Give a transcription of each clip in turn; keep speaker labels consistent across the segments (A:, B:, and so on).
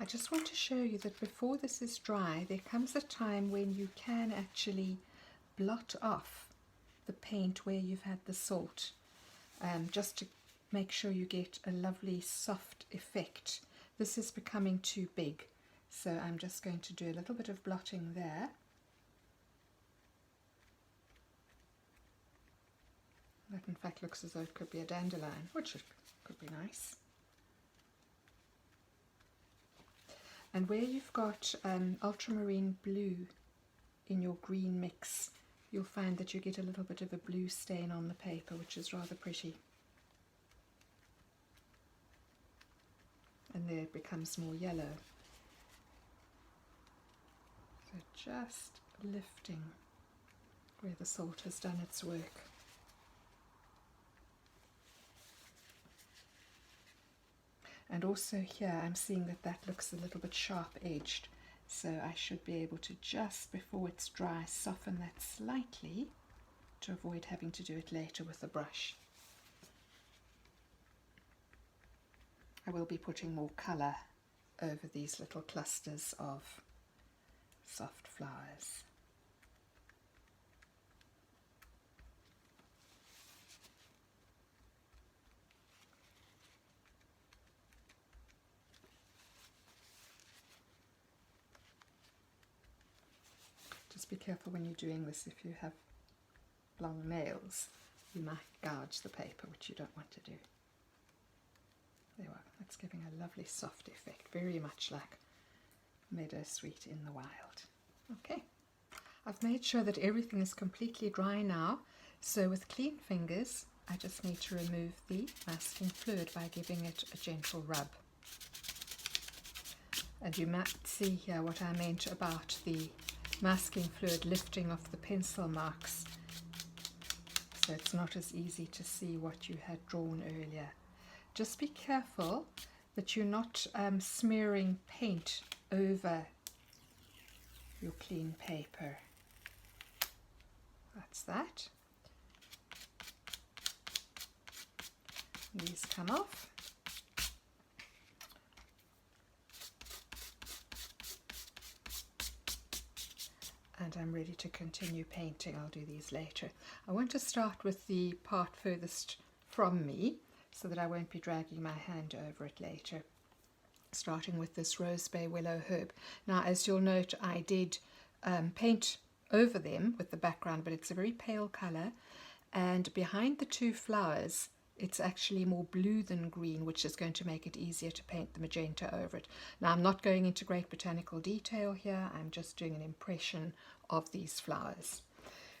A: I just want to show you that before this is dry, there comes a time when you can actually blot off the paint where you've had the salt, just to make sure you get a lovely soft effect. This is becoming too big, so I'm just going to do a little bit of blotting there. That in fact looks as though it could be a dandelion, which could be nice. And where you've got ultramarine blue in your green mix, you'll find that you get a little bit of a blue stain on the paper, which is rather pretty. And there it becomes more yellow. So just lifting where the salt has done its work. And also here I'm seeing that that looks a little bit sharp edged, so I should be able to, just before it's dry, soften that slightly to avoid having to do it later with a brush. I will be putting more colour over these little clusters of soft flowers. Just be careful when you're doing this. If you have long nails, you might gouge the paper, which you don't want to do. There we are. That's giving a lovely soft effect, very much like meadowsweet in the wild. Okay, I've made sure that everything is completely dry now, so with clean fingers I just need to remove the masking fluid by giving it a gentle rub. And you might see here what I meant about the masking fluid lifting off the pencil marks, so it's not as easy to see what you had drawn earlier. Just be careful that you're not smearing paint over your clean paper. That's that. These come off. And I'm ready to continue painting. I'll do these later. I want to start with the part furthest from me so that I won't be dragging my hand over it later. Starting with this Rose Bay Willow Herb. Now, as you'll note, I did paint over them with the background, but it's a very pale colour, and behind the two flowers it's actually more blue than green, which is going to make it easier to paint the magenta over it. Now, I'm not going into great botanical detail here, I'm just doing an impression of these flowers.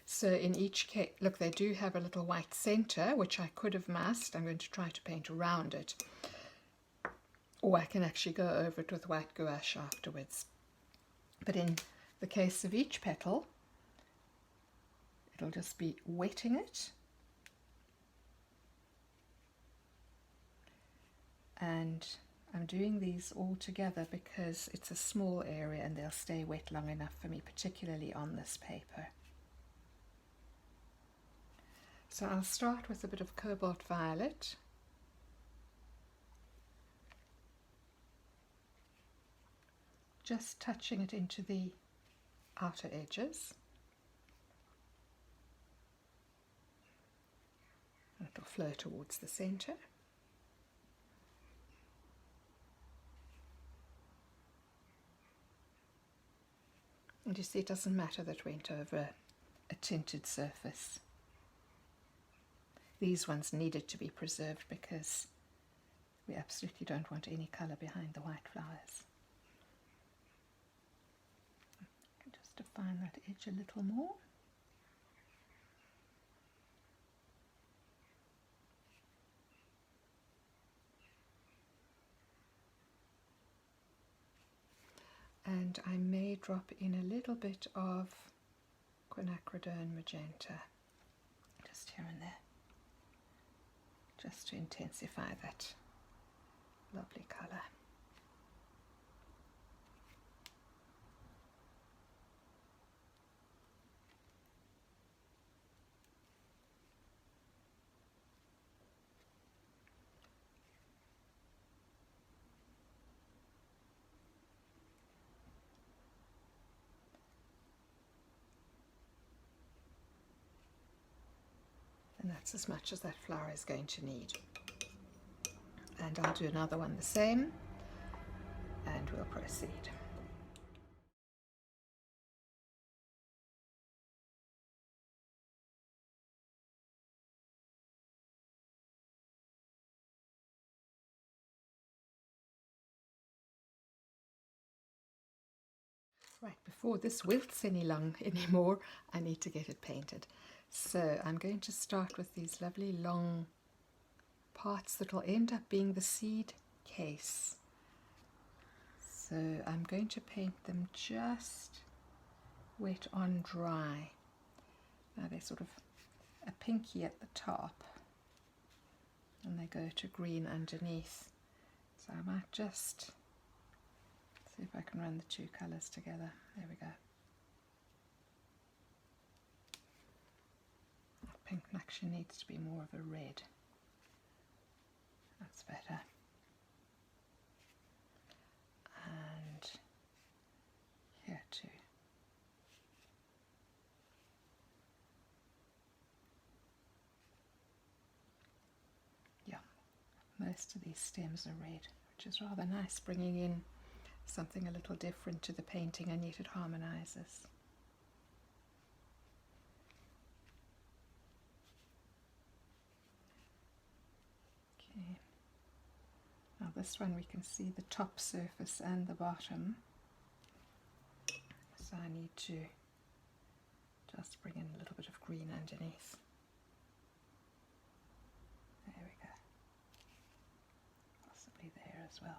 A: So in each case, look, they do have a little white centre, which I could have masked. I'm going to try to paint around it, or I can actually go over it with white gouache afterwards. But in the case of each petal, it'll just be wetting it, and I'm doing these all together because it's a small area and they'll stay wet long enough for me, particularly on this paper. So I'll start with a bit of cobalt violet. Just touching it into the outer edges. And it'll flow towards the centre. And you see, it doesn't matter that it went over a tinted surface. These ones needed to be preserved because we absolutely don't want any colour behind the white flowers. Just define that edge a little more. And I may drop in a little bit of quinacridone magenta, just here and there, just to intensify that lovely colour. that's as much as that flower is going to need. And I'll do another one the same, and we'll proceed. Right, before this wilts anymore, I need to get it painted. So I'm going to start with these lovely long parts that will end up being the seed case. So I'm going to paint them just wet on dry. Now they're sort of a pinky at the top and they go to green underneath. So I might just see if I can run the two colours together. There we go. That pink actually needs to be more of a red. That's better. And here too. Yeah, most of these stems are red, which is rather nice, bringing in something a little different to the painting, and yet it harmonises. Okay. Now this one we can see the top surface and the bottom, so I need to just bring in a little bit of green underneath. There we go. Possibly there as well.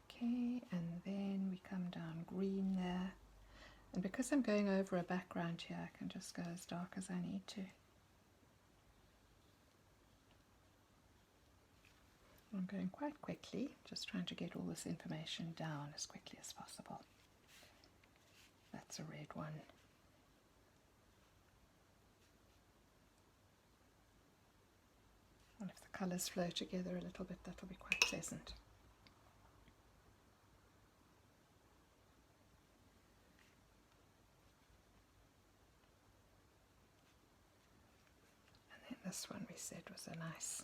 A: Okay, and then we come down green there, and because I'm going over a background here, I can just go as dark as I need to. I'm going quite quickly, just trying to get all this information down as quickly as possible. That's a red one. And if the colours flow together a little bit, that'll be quite pleasant. And then this one we said was a nice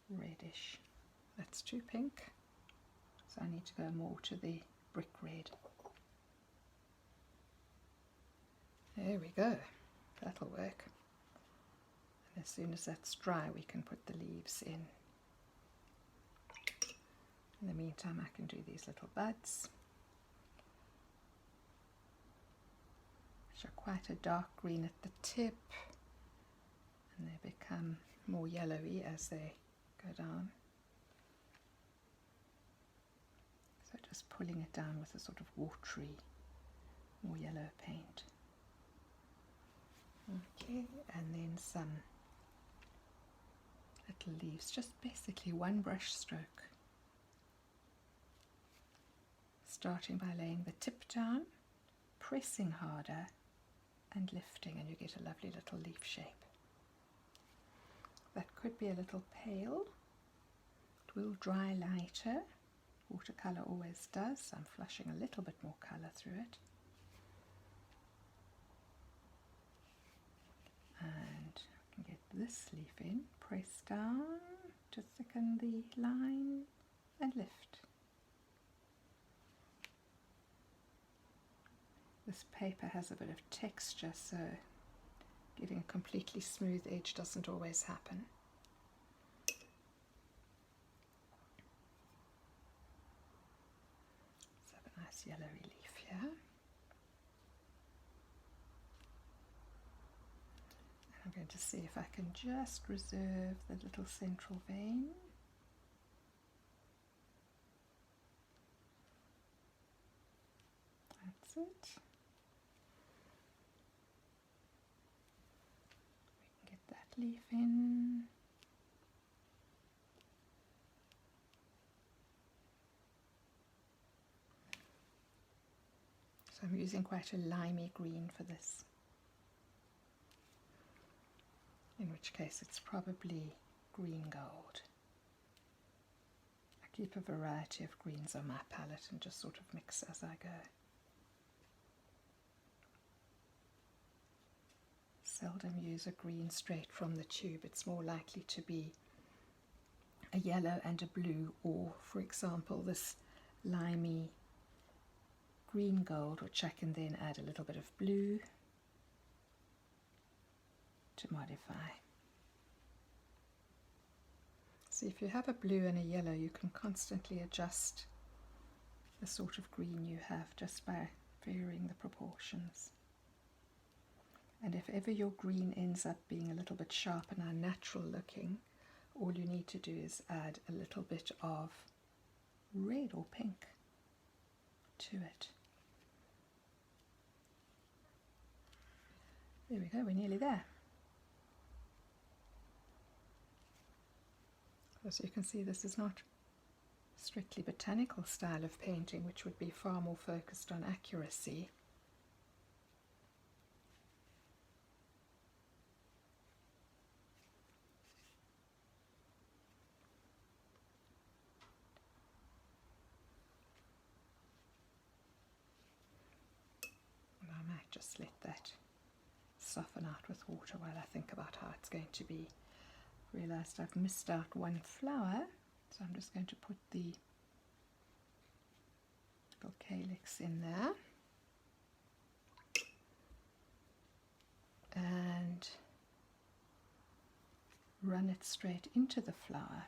A: reddish. That's too pink, so I need to go more to the brick red. There we go, that'll work. And as soon as that's dry, we can put the leaves in. In the meantime, I can do these little buds, which are quite a dark green at the tip, and they become more yellowy as they go down. So just pulling it down with a sort of watery, more yellow paint. Okay, and then some little leaves, just basically one brush stroke. Starting by laying the tip down, pressing harder and lifting, and you get a lovely little leaf shape. That could be a little pale. It will dry lighter. Watercolour always does, so I'm flushing a little bit more colour through it. And I can get this leaf in, press down to thicken the line and lift. This paper has a bit of texture, so getting a completely smooth edge doesn't always happen. Let's have a nice yellowy leaf here. And I'm going to see if I can just reserve the little central vein. That's it. Leaf in. So I'm using quite a limey green for this, in which case it's probably green gold. I keep a variety of greens on my palette and just sort of mix as I go. seldom use a green straight from the tube. It's more likely to be a yellow and a blue, or for example this limey green gold, which I can then add a little bit of blue to modify. So if you have a blue and a yellow, you can constantly adjust the sort of green you have just by varying the proportions. And if ever your green ends up being a little bit sharp and unnatural looking, all you need to do is add a little bit of red or pink to it. There we go, we're nearly there. As you can see, this is not strictly botanical style of painting, which would be far more focused on accuracy. And I might just let that soften out with water while I think about how it's going to be. Realized I've missed out one flower, so I'm just going to put the little calyx in there and run it straight into the flower.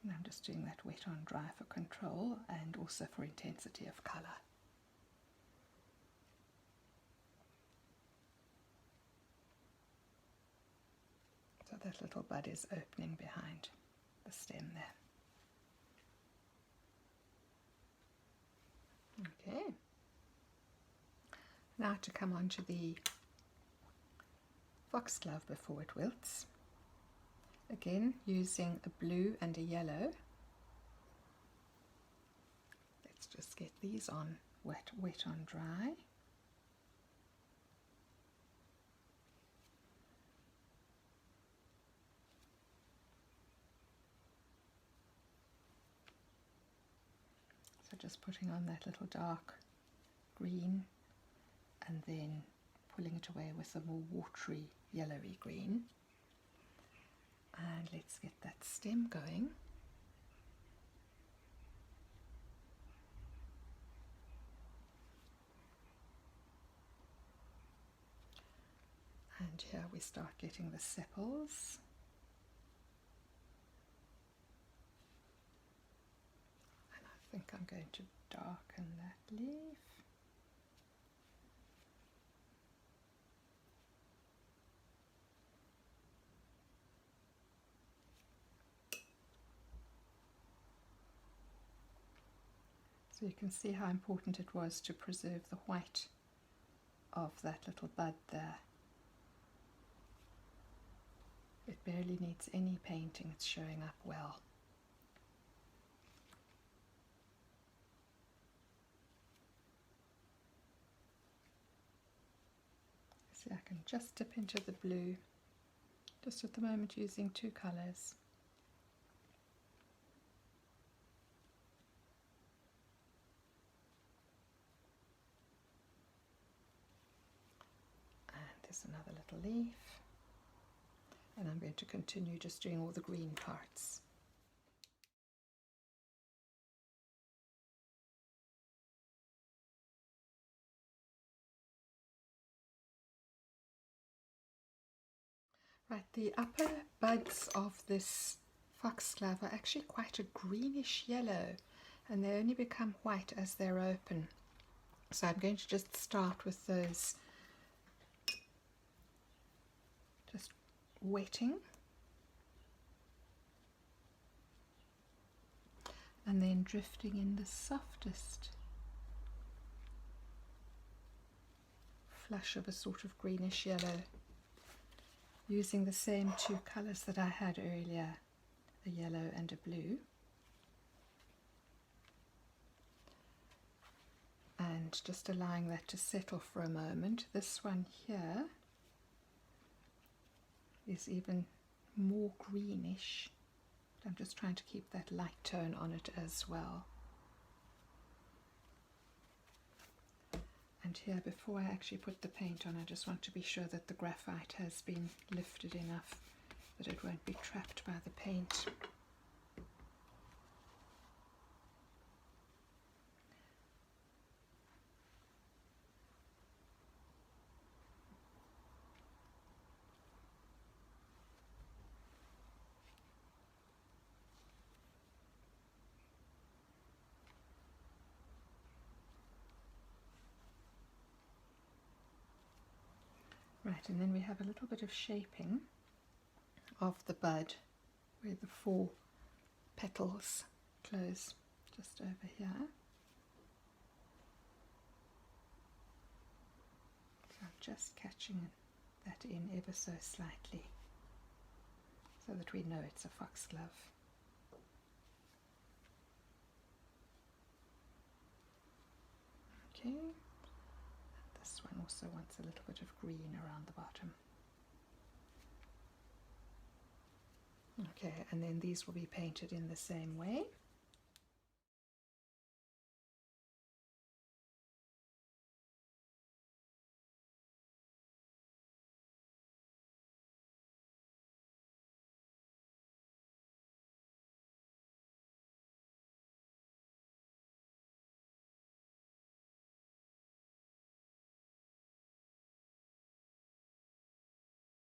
A: And I'm just doing that wet on dry for control and also for intensity of colour. So that little bud is opening behind the stem there. Okay. Now to come on to the foxglove before it wilts. Again, using a blue and a yellow. Let's just get these on wet on dry. So just putting on that little dark green and then pulling it away with a more watery yellowy green. And let's get that stem going. And here we start getting the sepals. And I think I'm going to darken that leaf. So you can see how important it was to preserve the white of that little bud there. It barely needs any painting, it's showing up well. See, I can just dip into the blue, just at the moment using two colours. There's another little leaf, and I'm going to continue just doing all the green parts. Right, the upper buds of this foxglove are actually quite a greenish yellow, and they only become white as they're open. So I'm going to just start with those, just wetting, and then drifting in the softest flush of a sort of greenish yellow, using the same two colours that I had earlier, a yellow and a blue. And just allowing that to settle for a moment. This one here is even more greenish. I'm just trying to keep that light tone on it as well. And here, before I actually put the paint on, I just want to be sure that the graphite has been lifted enough that it won't be trapped by the paint. Right, and then we have a little bit of shaping of the bud where the 4 petals close just over here. So I'm just catching that in ever so slightly so that we know it's a foxglove. Okay. This one also wants a little bit of green around the bottom. Okay, and then these will be painted in the same way.